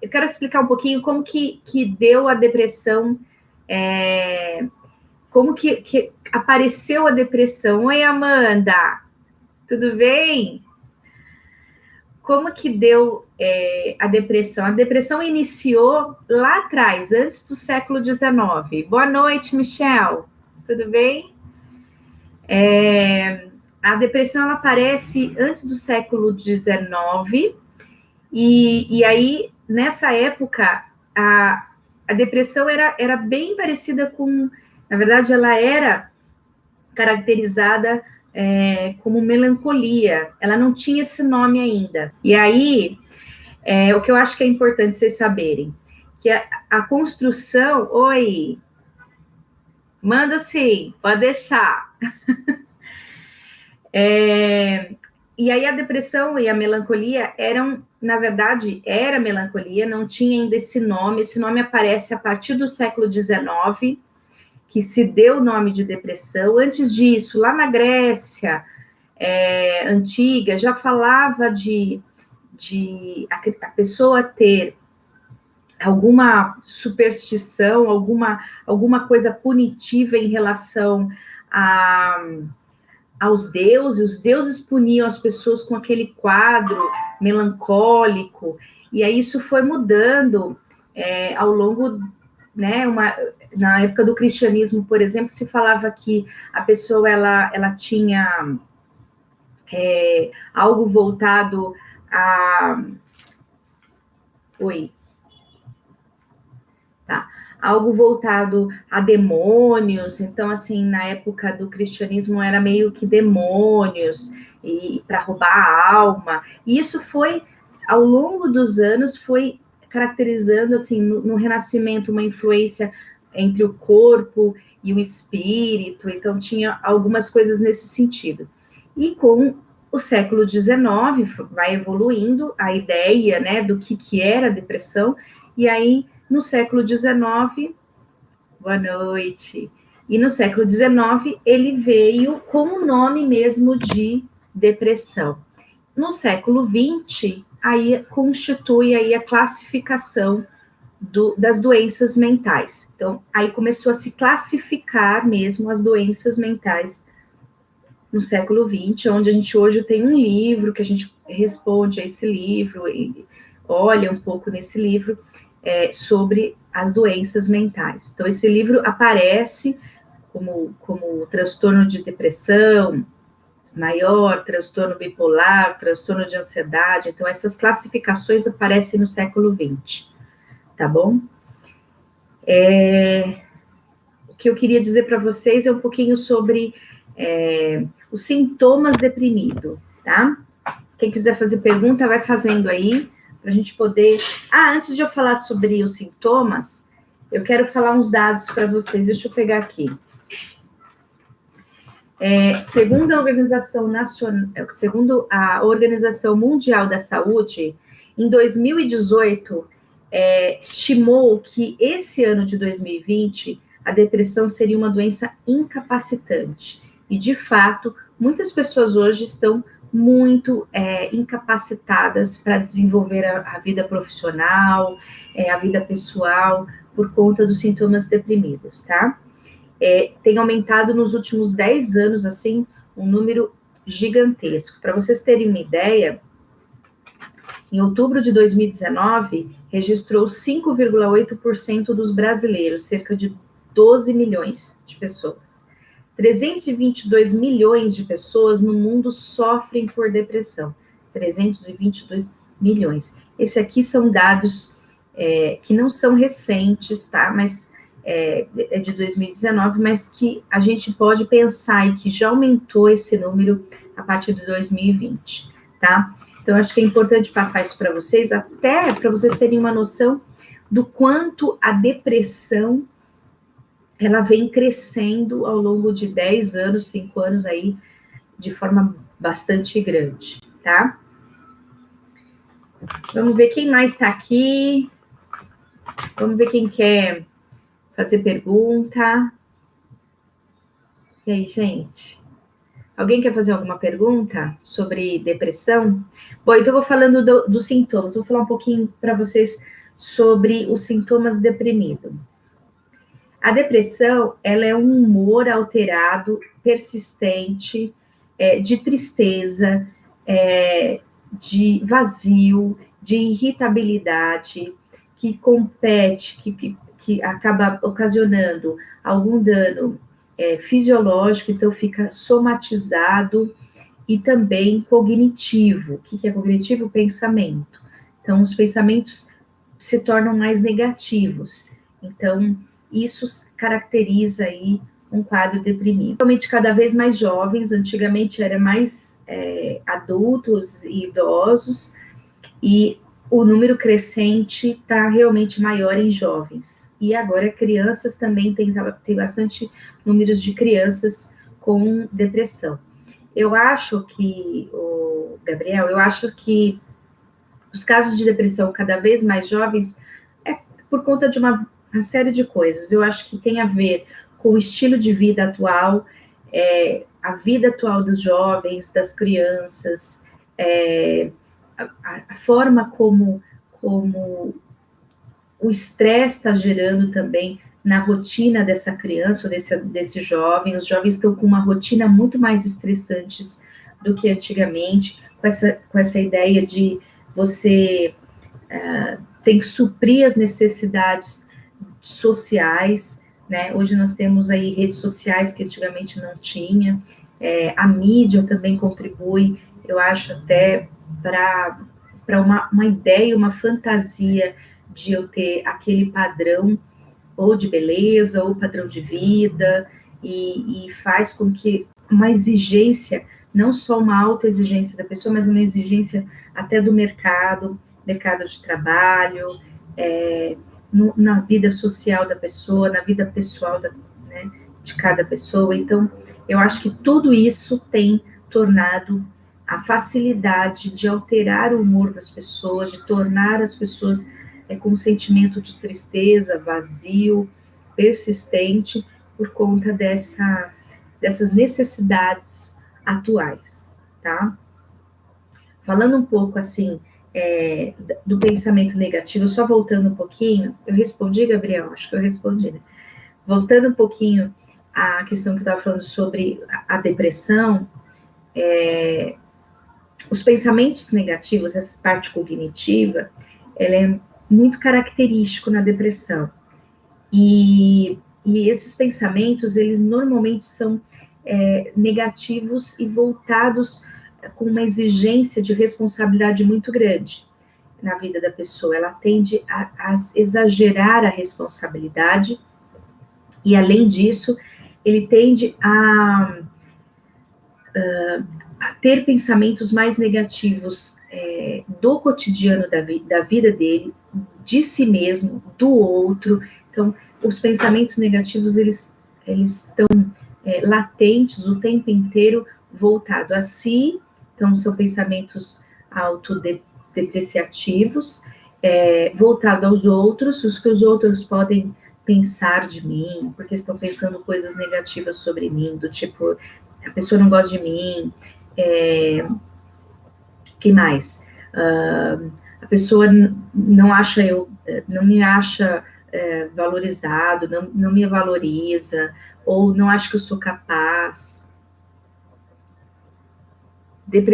eu quero explicar um pouquinho como que deu a depressão, como que apareceu a depressão. Oi, Amanda, tudo bem? Como que deu a depressão? A depressão iniciou lá atrás, antes do século XIX. Boa noite, Michel. Tudo bem? A depressão ela aparece antes do século XIX, e aí, nessa época, a depressão era bem parecida com... Na verdade, ela era caracterizada como melancolia. Ela não tinha esse nome ainda. E aí, o que eu acho que é importante vocês saberem, que a construção... Oi, manda sim, pode deixar. E aí a depressão e a melancolia eram, na verdade, era melancolia, não tinha ainda esse nome aparece a partir do século XIX, que se deu o nome de depressão. Antes disso, lá na Grécia antiga, já falava de a pessoa ter alguma superstição, alguma coisa punitiva em relação aos deuses. Os deuses puniam as pessoas com aquele quadro melancólico, e aí isso foi mudando ao longo, né, na época do cristianismo, por exemplo, se falava que a pessoa ela tinha algo voltado a... Oi. Tá. Algo voltado a demônios. Então, assim, na época do cristianismo era meio que demônios e para roubar a alma. E isso foi, ao longo dos anos, foi caracterizando, assim, no Renascimento, uma influência entre o corpo e o espírito. Então, tinha algumas coisas nesse sentido. E com o século XIX, vai evoluindo a ideia, né, do que era a depressão, e aí, no século XIX, boa noite, e no século XIX, ele veio com o nome mesmo de depressão. No século XX, aí constitui aí a classificação das doenças mentais. Então, aí começou a se classificar mesmo as doenças mentais no século XX, onde a gente hoje tem um livro que a gente responde a esse livro e olha um pouco nesse livro sobre as doenças mentais. Então, esse livro aparece como transtorno de depressão maior, transtorno bipolar, transtorno de ansiedade. Então, essas classificações aparecem no século XX, tá bom? O que eu queria dizer para vocês é um pouquinho sobre os sintomas deprimido, tá? Quem quiser fazer pergunta, vai fazendo aí, para a gente poder... antes de eu falar sobre os sintomas, eu quero falar uns dados para vocês. Deixa eu pegar aqui. Segundo a Organização Mundial da Saúde, em 2018, estimou que esse ano de 2020, a depressão seria uma doença incapacitante. E, de fato, muitas pessoas hoje estão muito incapacitadas para desenvolver a vida profissional, a vida pessoal, por conta dos sintomas deprimidos, tá? Tem aumentado nos últimos 10 anos, assim, um número gigantesco. Para vocês terem uma ideia, em outubro de 2019, registrou 5,8% dos brasileiros, cerca de 12 milhões de pessoas. 322 milhões de pessoas no mundo sofrem por depressão. 322 milhões. Esse aqui são dados que não são recentes, tá? Mas é de 2019, mas que a gente pode pensar e que já aumentou esse número a partir de 2020, tá? Então, acho que é importante passar isso para vocês, até para vocês terem uma noção do quanto a depressão ela vem crescendo ao longo de 10 anos, 5 anos aí, de forma bastante grande, tá? Vamos ver quem mais está aqui. Vamos ver quem quer fazer pergunta. E aí, gente? Alguém quer fazer alguma pergunta sobre depressão? Bom, então eu vou falando dos sintomas. Vou falar um pouquinho para vocês sobre os sintomas deprimidos. A depressão, ela é um humor alterado, persistente, de tristeza, de vazio, de irritabilidade, que compete, que acaba ocasionando algum dano fisiológico, então fica somatizado, e também cognitivo. O que é cognitivo? Pensamento. Então, os pensamentos se tornam mais negativos. Então, isso caracteriza aí um quadro deprimido. Principalmente cada vez mais jovens, antigamente era mais adultos e idosos, e o número crescente está realmente maior em jovens. E agora crianças também tem bastante números de crianças com depressão. Eu acho que, Gabriel, eu acho que os casos de depressão cada vez mais jovens é por conta de uma série de coisas. Eu acho que tem a ver com o estilo de vida atual, a vida atual dos jovens, das crianças, a forma como o estresse está gerando também na rotina dessa criança ou desse jovem. Os jovens estão com uma rotina muito mais estressante do que antigamente, com essa ideia de você tem que suprir as necessidades sociais, né? Hoje nós temos aí redes sociais que antigamente não tinha, a mídia também contribui, eu acho, até para uma ideia, uma fantasia de eu ter aquele padrão ou de beleza, ou padrão de vida, e faz com que uma exigência, não só uma autoexigência da pessoa, mas uma exigência até do mercado de trabalho, na vida social da pessoa, na vida pessoal né, de cada pessoa. Então, eu acho que tudo isso tem tornado a facilidade de alterar o humor das pessoas, de tornar as pessoas com um sentimento de tristeza, vazio, persistente, por conta dessas necessidades atuais, tá? Falando um pouco, assim, do pensamento negativo, só voltando um pouquinho, eu respondi, Gabriel? Acho que eu respondi, né? Voltando um pouquinho à questão que eu estava falando sobre a depressão, os pensamentos negativos, essa parte cognitiva, ela é muito característico na depressão. E esses pensamentos, eles normalmente são negativos e voltados com uma exigência de responsabilidade muito grande na vida da pessoa. Ela tende a exagerar a responsabilidade e, além disso, ele tende a ter pensamentos mais negativos do cotidiano da vida dele, de si mesmo, do outro. Então, os pensamentos negativos, eles estão latentes o tempo inteiro, voltado a si. Então, são pensamentos autodepreciativos, voltado aos outros, os que os outros podem pensar de mim, porque estão pensando coisas negativas sobre mim, do tipo, a pessoa não gosta de mim, que mais? A pessoa não me acha valorizado, não me valoriza, ou não acha que eu sou capaz,